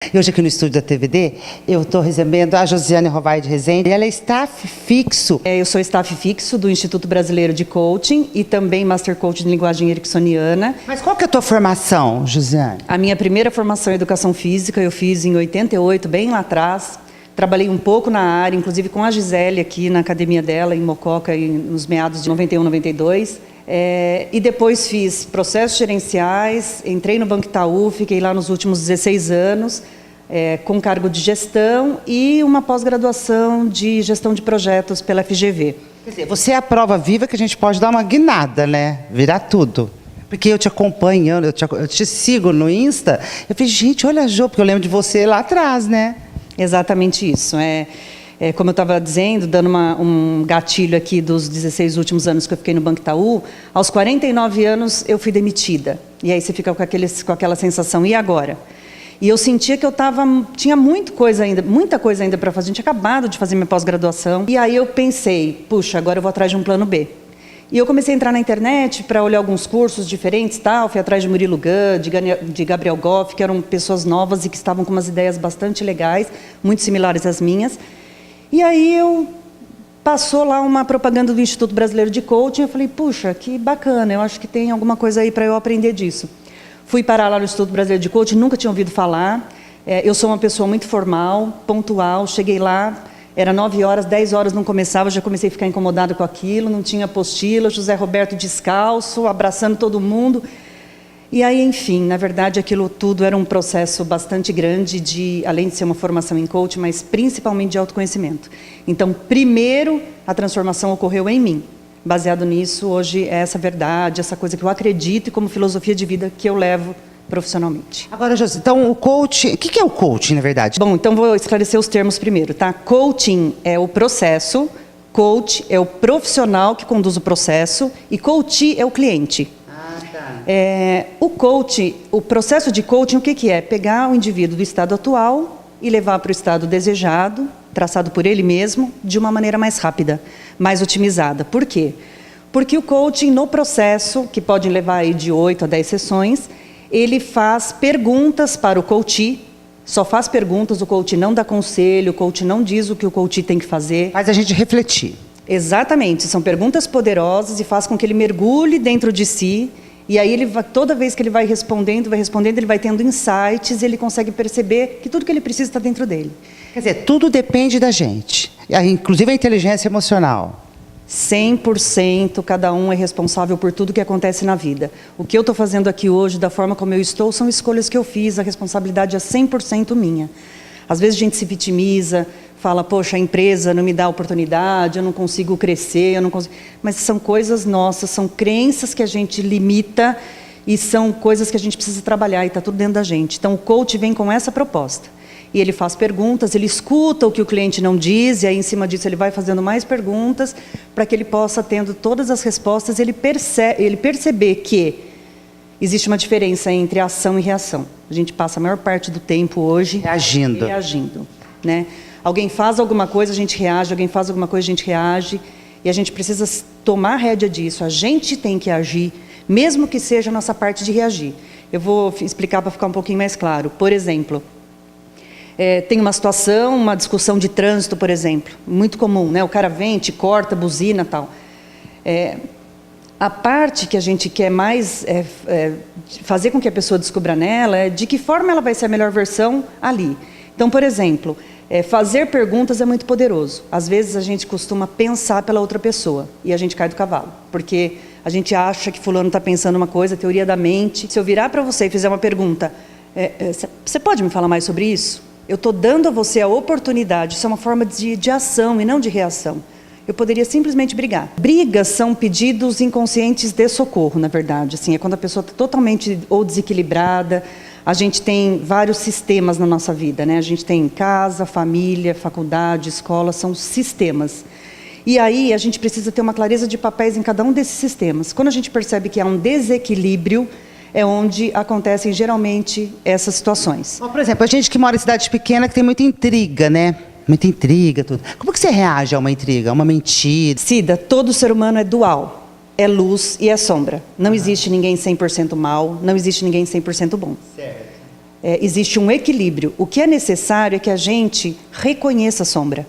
E hoje aqui no estúdio da TVD, eu estou recebendo a Josiane Rovai de Rezende. Ela é staff fixo. Eu sou staff fixo do Instituto Brasileiro de Coaching e também Master Coach de Linguagem Ericksoniana. Mas qual que é a tua formação, Josiane? A minha primeira formação em Educação Física eu fiz em 88, bem lá atrás. Trabalhei um pouco na área, inclusive com a Gisele aqui na academia dela, em Mococa, nos meados de 91, 92. E depois fiz processos gerenciais, entrei no Banco Itaú, fiquei lá nos últimos 16 anos, com cargo de gestão e uma pós-graduação de gestão de projetos pela FGV. Quer dizer, você é a prova viva que a gente pode dar uma guinada, né? Virar tudo. Porque eu te acompanho, eu te sigo no Insta, eu falei, gente, olha a Jo, porque eu lembro de você lá atrás, né? Exatamente isso. Como eu estava dizendo, dando um gatilho aqui dos 16 últimos anos que eu fiquei no Banco Itaú, aos 49 anos eu fui demitida. E aí você fica com aquela sensação, e agora? E eu sentia que eu tinha muita coisa ainda para fazer, eu tinha acabado de fazer minha pós-graduação. E aí eu pensei, puxa, agora eu vou atrás de um plano B. E eu comecei a entrar na internet para olhar alguns cursos diferentes, fui atrás de Murilo Gun, de Gabriel Goff, que eram pessoas novas e que estavam com umas ideias bastante legais, muito similares às minhas. E aí passou lá uma propaganda do Instituto Brasileiro de Coaching, eu falei, puxa, que bacana, eu acho que tem alguma coisa aí para eu aprender disso. Fui parar lá no Instituto Brasileiro de Coaching, nunca tinha ouvido falar, eu sou uma pessoa muito formal, pontual, cheguei lá, era 9 horas, 10 horas não começava, já comecei a ficar incomodada com aquilo, não tinha apostila, José Roberto descalço, abraçando todo mundo. E aí, enfim, na verdade, aquilo tudo era um processo bastante grande, além de ser uma formação em coaching, mas principalmente de autoconhecimento. Então, primeiro, a transformação ocorreu em mim. Baseado nisso, hoje é essa verdade, essa coisa que eu acredito e como filosofia de vida que eu levo profissionalmente. Agora, Josi, então o coaching, o que é o coaching, na verdade? Bom, então vou esclarecer os termos primeiro, tá? Coaching é o processo, coach é o profissional que conduz o processo e coachee é o cliente. O processo de coaching, o que é? Pegar o indivíduo do estado atual e levar para o estado desejado, traçado por ele mesmo, de uma maneira mais rápida, mais otimizada. Por quê? Porque o coaching, no processo, que pode levar aí de 8 a 10 sessões, ele faz perguntas para o coachee, só faz perguntas, o coachee não dá conselho, o coachee não diz o que o coachee tem que fazer. Faz a gente refletir. Exatamente, são perguntas poderosas e faz com que ele mergulhe dentro de si. E aí, toda vez que ele vai respondendo, ele vai tendo insights, ele consegue perceber que tudo que ele precisa está dentro dele. Quer dizer, tudo depende da gente, inclusive a inteligência emocional. 100%, cada um é responsável por tudo que acontece na vida. O que eu estou fazendo aqui hoje, da forma como eu estou, são escolhas que eu fiz, a responsabilidade é 100% minha. Às vezes a gente se vitimiza, fala, poxa, a empresa não me dá oportunidade, eu não consigo crescer, eu não consigo... Mas são coisas nossas, são crenças que a gente limita e são coisas que a gente precisa trabalhar e está tudo dentro da gente. Então, o coach vem com essa proposta. E ele faz perguntas, ele escuta o que o cliente não diz, e aí, em cima disso, ele vai fazendo mais perguntas para que ele possa, tendo todas as respostas, ele perceber que existe uma diferença entre ação e reação. A gente passa a maior parte do tempo hoje reagindo, né? Alguém faz alguma coisa, a gente reage, alguém faz alguma coisa, a gente reage, e a gente precisa tomar rédea disso, a gente tem que agir, mesmo que seja a nossa parte de reagir. Eu vou explicar para ficar um pouquinho mais claro. Por exemplo, tem uma situação, uma discussão de trânsito, por exemplo, muito comum, né? O cara vem, te corta, buzina e tal. A parte que a gente quer mais fazer com que a pessoa descubra nela é de que forma ela vai ser a melhor versão ali. Então, por exemplo, fazer perguntas é muito poderoso. Às vezes a gente costuma pensar pela outra pessoa e a gente cai do cavalo, porque a gente acha que fulano está pensando uma coisa, teoria da mente. Se eu virar para você e fizer uma pergunta, você pode me falar mais sobre isso? Eu estou dando a você a oportunidade, isso é uma forma de ação e não de reação. Eu poderia simplesmente brigar. Brigas são pedidos inconscientes de socorro, na verdade. Assim, é quando a pessoa está totalmente ou desequilibrada. A gente tem vários sistemas na nossa vida, né? A gente tem casa, família, faculdade, escola, são sistemas. E aí a gente precisa ter uma clareza de papéis em cada um desses sistemas. Quando a gente percebe que há um desequilíbrio, é onde acontecem geralmente essas situações. Por exemplo, a gente que mora em cidade pequena que tem muita intriga, né? Muita intriga, tudo. Como que você reage a uma intriga, a uma mentira? Cida, todo ser humano é dual. É luz e é sombra. Não existe ninguém 100% mal, não existe ninguém 100% bom. Certo. existe um equilíbrio. O que é necessário é que a gente reconheça a sombra.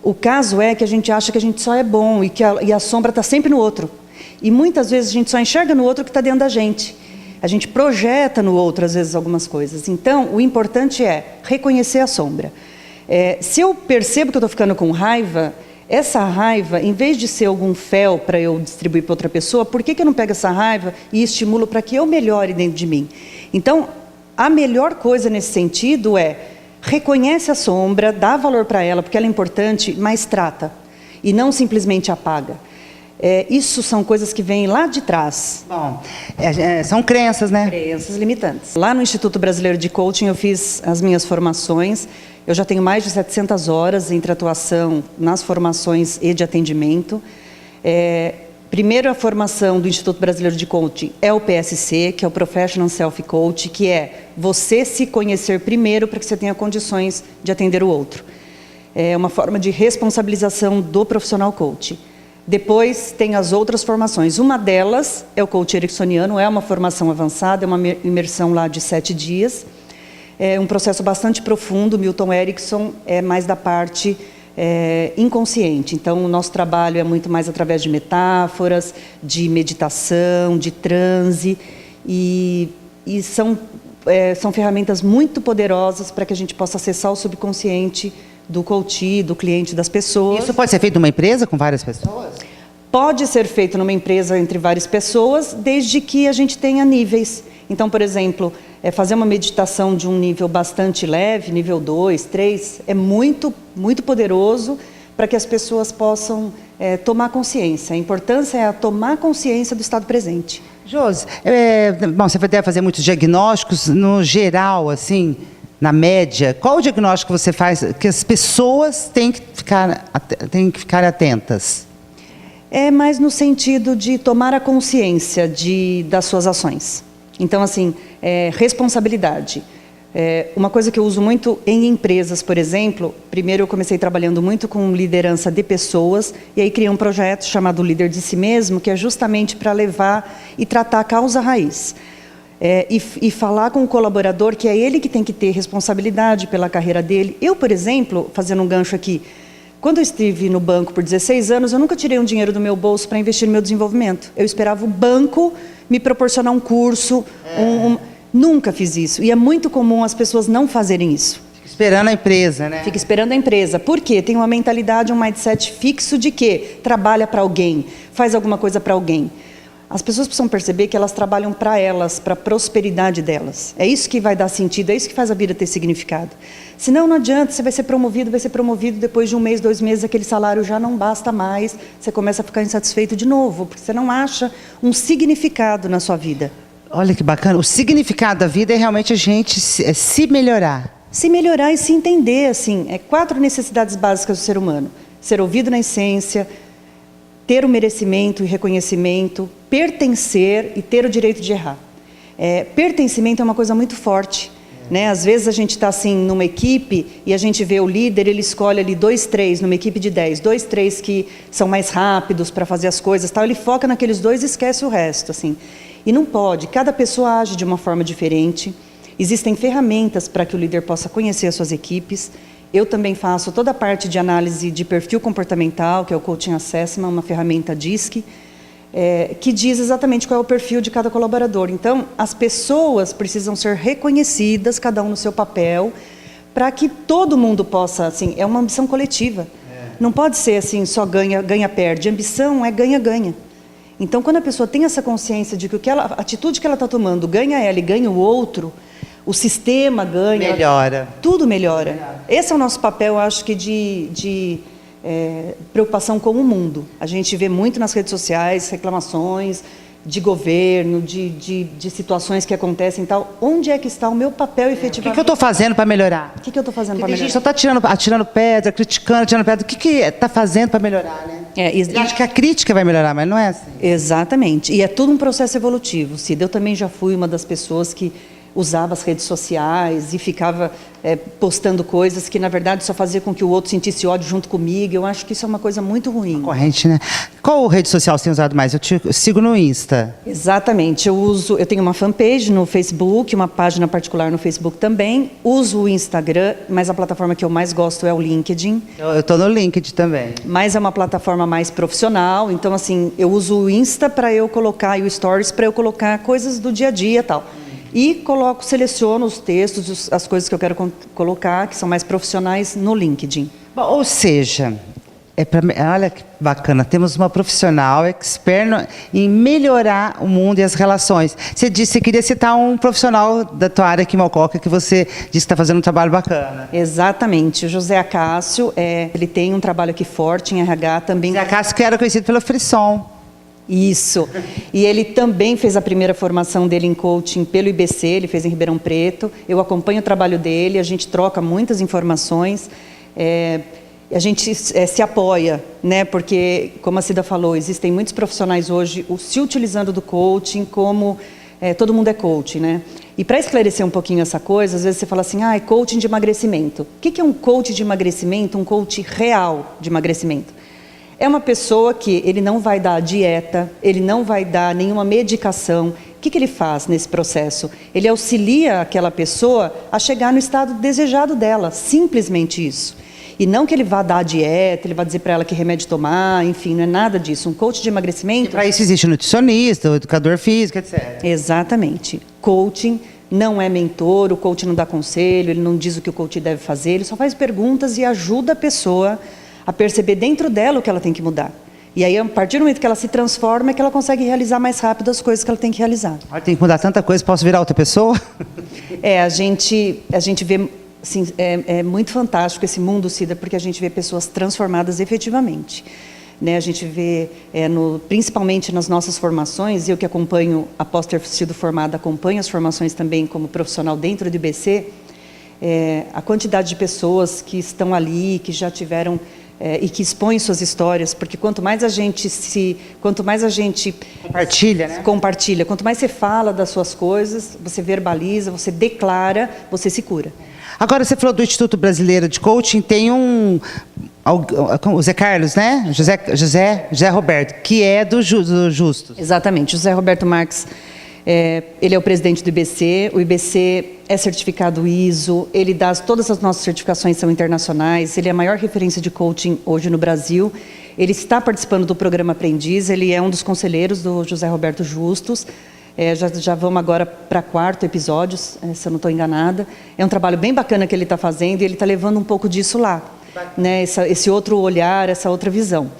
O caso é que a gente acha que a gente só é bom e que a sombra está sempre no outro. E muitas vezes a gente só enxerga no outro o que está dentro da gente. A gente projeta no outro, às vezes, algumas coisas. Então, o importante é reconhecer a sombra. Se eu percebo que eu estou ficando com raiva, essa raiva, em vez de ser algum fel para eu distribuir para outra pessoa, por que eu não pego essa raiva e estimulo para que eu melhore dentro de mim? Então, a melhor coisa nesse sentido é reconhece a sombra, dá valor para ela, porque ela é importante, mas trata. E não simplesmente apaga. Isso são coisas que vêm lá de trás. Bom, são crenças, né? Crenças limitantes. Lá no Instituto Brasileiro de Coaching eu fiz as minhas formações. Eu já tenho mais de 700 horas entre atuação nas formações e de atendimento. Primeiro, a formação do Instituto Brasileiro de Coaching é o PSC, que é o Professional Self Coach, que é você se conhecer primeiro para que você tenha condições de atender o outro. É uma forma de responsabilização do profissional coach. Depois tem as outras formações. Uma delas é o coach ericksoniano, é uma formação avançada, é uma imersão lá de 7 dias. É um processo bastante profundo. Milton Erickson é mais da parte inconsciente. Então, o nosso trabalho é muito mais através de metáforas, de meditação, de transe, e são ferramentas muito poderosas para que a gente possa acessar o subconsciente do coach, do cliente, das pessoas. Isso pode ser feito numa empresa com várias pessoas? Pode ser feito numa empresa entre várias pessoas, desde que a gente tenha níveis. Então, por exemplo, fazer uma meditação de um nível bastante leve, nível 2, 3, é muito, muito poderoso para que as pessoas possam tomar consciência. A importância é tomar consciência do estado presente. Josi, bom, você deve fazer muitos diagnósticos, no geral, assim, na média. Qual o diagnóstico que você faz que as pessoas têm que ficar atentas? É mais no sentido de tomar a consciência das suas ações. Então, assim, responsabilidade. Uma coisa que eu uso muito em empresas, por exemplo, primeiro eu comecei trabalhando muito com liderança de pessoas, e aí criei um projeto chamado Líder de Si Mesmo, que é justamente para levar e tratar a causa raiz. E falar com o colaborador que é ele que tem que ter responsabilidade pela carreira dele. Eu, por exemplo, fazendo um gancho aqui, quando eu estive no banco por 16 anos, eu nunca tirei um dinheiro do meu bolso para investir no meu desenvolvimento. Eu esperava o banco me proporcionar um curso, nunca fiz isso. E é muito comum as pessoas não fazerem isso. Fica esperando a empresa, né? Fica esperando a empresa. Por quê? Tem uma mentalidade, um mindset fixo de que trabalha para alguém, faz alguma coisa para alguém. As pessoas precisam perceber que elas trabalham para elas, para a prosperidade delas. É isso que vai dar sentido, é isso que faz a vida ter significado. Senão não adianta, você vai ser promovido, depois de 1 mês, 2 meses, aquele salário já não basta mais, você começa a ficar insatisfeito de novo, porque você não acha um significado na sua vida. Olha que bacana, o significado da vida é realmente a gente se melhorar. Se melhorar e se entender, assim, 4 necessidades básicas do ser humano. Ser ouvido na essência, ter o merecimento e reconhecimento, pertencer e ter o direito de errar. Pertencimento é uma coisa muito forte. Né? Às vezes a gente está assim, numa equipe e a gente vê o líder, ele escolhe ali 2, 3, numa equipe de 10, 2, 3 que são mais rápidos para fazer as coisas, tal, ele foca naqueles 2 e esquece o resto. Assim. E não pode, cada pessoa age de uma forma diferente, existem ferramentas para que o líder possa conhecer as suas equipes. Eu também faço toda a parte de análise de perfil comportamental, que é o Coaching Assessment, uma ferramenta DISC, que diz exatamente qual é o perfil de cada colaborador. Então, as pessoas precisam ser reconhecidas, cada um no seu papel, para que todo mundo possa, assim, é uma ambição coletiva. Não pode ser assim, só ganha-perde. Ambição é ganha-ganha. Então, quando a pessoa tem essa consciência de que a atitude que ela está tomando ganha ela e ganha o outro, o sistema ganha. Melhora. Tudo melhora. Esse é o nosso papel, eu acho que de preocupação com o mundo. A gente vê muito nas redes sociais reclamações de governo, de situações que acontecem e tal. Onde é que está o meu papel efetivamente? O que eu estou fazendo para melhorar? O que eu estou fazendo para melhorar? A gente só está atirando pedra, criticando, atirando pedra. O que está fazendo para melhorar, né? Eu acho que a crítica vai melhorar, mas não é assim. Exatamente. E é tudo um processo evolutivo, Cida. Eu também já fui uma das pessoas que usava as redes sociais e ficava postando coisas que, na verdade, só fazia com que o outro sentisse ódio junto comigo. Eu acho que isso é uma coisa muito ruim. Corrente, né? Qual rede social você tem usado mais? Eu te sigo no Insta. Exatamente. Eu tenho uma fanpage no Facebook, uma página particular no Facebook também. Uso o Instagram, mas a plataforma que eu mais gosto é o LinkedIn. Eu estou no LinkedIn também. Mas é uma plataforma mais profissional. Então, assim, eu uso o Insta para eu colocar e o Stories para eu colocar coisas do dia a dia e tal. E seleciono os textos, as coisas que eu quero colocar, que são mais profissionais, no LinkedIn. Bom, ou seja, olha que bacana, temos uma profissional expert em melhorar o mundo e as relações. Você disse que queria citar um profissional da tua área aqui em Mococa, que você disse que está fazendo um trabalho bacana. Exatamente. O José Acácio, ele tem um trabalho aqui forte em RH também. José Acácio, que era conhecido pelo Frisson. Isso. E ele também fez a primeira formação dele em coaching pelo IBC, ele fez em Ribeirão Preto. Eu acompanho o trabalho dele, a gente troca muitas informações, a gente se apoia, né? Porque, como a Cida falou, existem muitos profissionais hoje se utilizando do coaching como todo mundo é coach, né? E para esclarecer um pouquinho essa coisa, às vezes você fala assim, coaching de emagrecimento. O que é um coach de emagrecimento, um coach real de emagrecimento? É uma pessoa que ele não vai dar dieta, ele não vai dar nenhuma medicação. O que ele faz nesse processo? Ele auxilia aquela pessoa a chegar no estado desejado dela, simplesmente isso. E não que ele vá dar dieta, ele vai dizer para ela que remédio tomar, enfim, não é nada disso. Um coach de emagrecimento... Para isso existe o nutricionista, o educador físico, etc. Exatamente. Coaching não é mentor, o coach não dá conselho, ele não diz o que o coach deve fazer, ele só faz perguntas e ajuda a pessoa a perceber dentro dela o que ela tem que mudar. E aí, a partir do momento que ela se transforma, é que ela consegue realizar mais rápido as coisas que ela tem que realizar. Tem que mudar tanta coisa, posso virar outra pessoa? A gente vê, assim, é muito fantástico esse mundo, Cida, porque a gente vê pessoas transformadas efetivamente. Né? A gente vê, principalmente nas nossas formações, eu que acompanho, após ter sido formada, acompanho as formações também como profissional dentro do IBC, a quantidade de pessoas que estão ali, que já tiveram... e que expõem suas histórias, porque quanto mais a gente compartilha, né? Compartilha, quanto mais você fala das suas coisas, você verbaliza, você declara, você se cura. Agora, você falou do Instituto Brasileiro de Coaching, tem o Zé Carlos, né? José Roberto, que é do Justus. Exatamente, José Roberto Marques. Ele é o presidente do IBC, o IBC é certificado ISO, ele dá, todas as nossas certificações são internacionais, ele é a maior referência de coaching hoje no Brasil, ele está participando do programa Aprendiz, ele é um dos conselheiros do José Roberto Justus, já vamos agora para 4º episódio, se eu não estou enganada, é um trabalho bem bacana que ele está fazendo e ele está levando um pouco disso lá, né? Esse outro olhar, essa outra visão.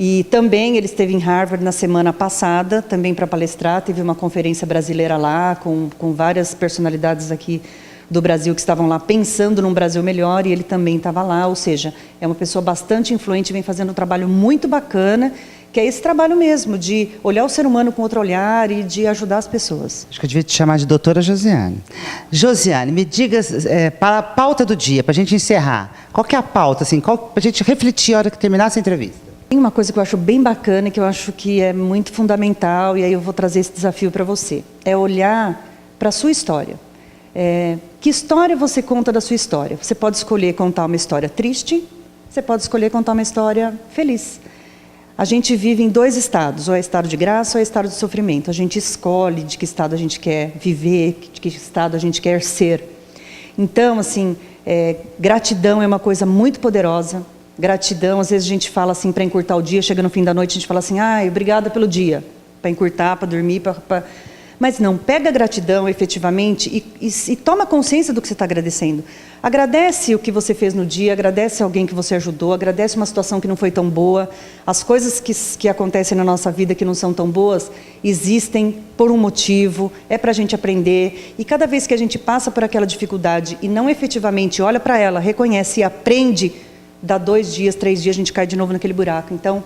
E também ele esteve em Harvard na semana passada, também para palestrar, teve uma conferência brasileira lá, com várias personalidades aqui do Brasil que estavam lá pensando num Brasil melhor, e ele também estava lá, ou seja, é uma pessoa bastante influente, vem fazendo um trabalho muito bacana, que é esse trabalho mesmo, de olhar o ser humano com outro olhar e de ajudar as pessoas. Acho que eu devia te chamar de doutora Josiane. Josiane, me diga, para a pauta do dia, para a gente encerrar, qual que é a pauta, assim, para a gente refletir a hora que terminar essa entrevista? Tem uma coisa que eu acho bem bacana, que eu acho que é muito fundamental, e aí eu vou trazer esse desafio para você. É olhar para a sua história. Que história você conta da sua história? Você pode escolher contar uma história triste, você pode escolher contar uma história feliz. A gente vive em 2 estados, ou é estado de graça ou é estado de sofrimento. A gente escolhe de que estado a gente quer viver, de que estado a gente quer ser. Então, assim, gratidão é uma coisa muito poderosa. Gratidão, às vezes a gente fala assim para encurtar o dia, chega no fim da noite a gente fala assim, obrigada pelo dia, para encurtar, para dormir, mas não, pega a gratidão efetivamente e toma consciência do que você está agradecendo. Agradece o que você fez no dia, agradece alguém que você ajudou, agradece uma situação que não foi tão boa. As coisas que acontecem na nossa vida que não são tão boas, existem por um motivo, é para a gente aprender. E cada vez que a gente passa por aquela dificuldade e não efetivamente olha para ela, reconhece e aprende, dá 2 dias, 3 dias, a gente cai de novo naquele buraco. Então,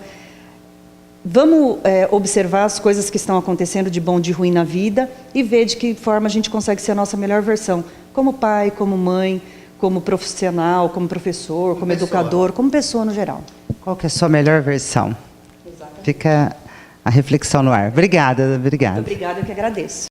vamos observar as coisas que estão acontecendo de bom, de ruim na vida e ver de que forma a gente consegue ser a nossa melhor versão. Como pai, como mãe, como profissional, como professor, como educador, como pessoa no geral. Qual que é a sua melhor versão? Exatamente. Fica a reflexão no ar. Obrigada. Muito obrigada, eu que agradeço.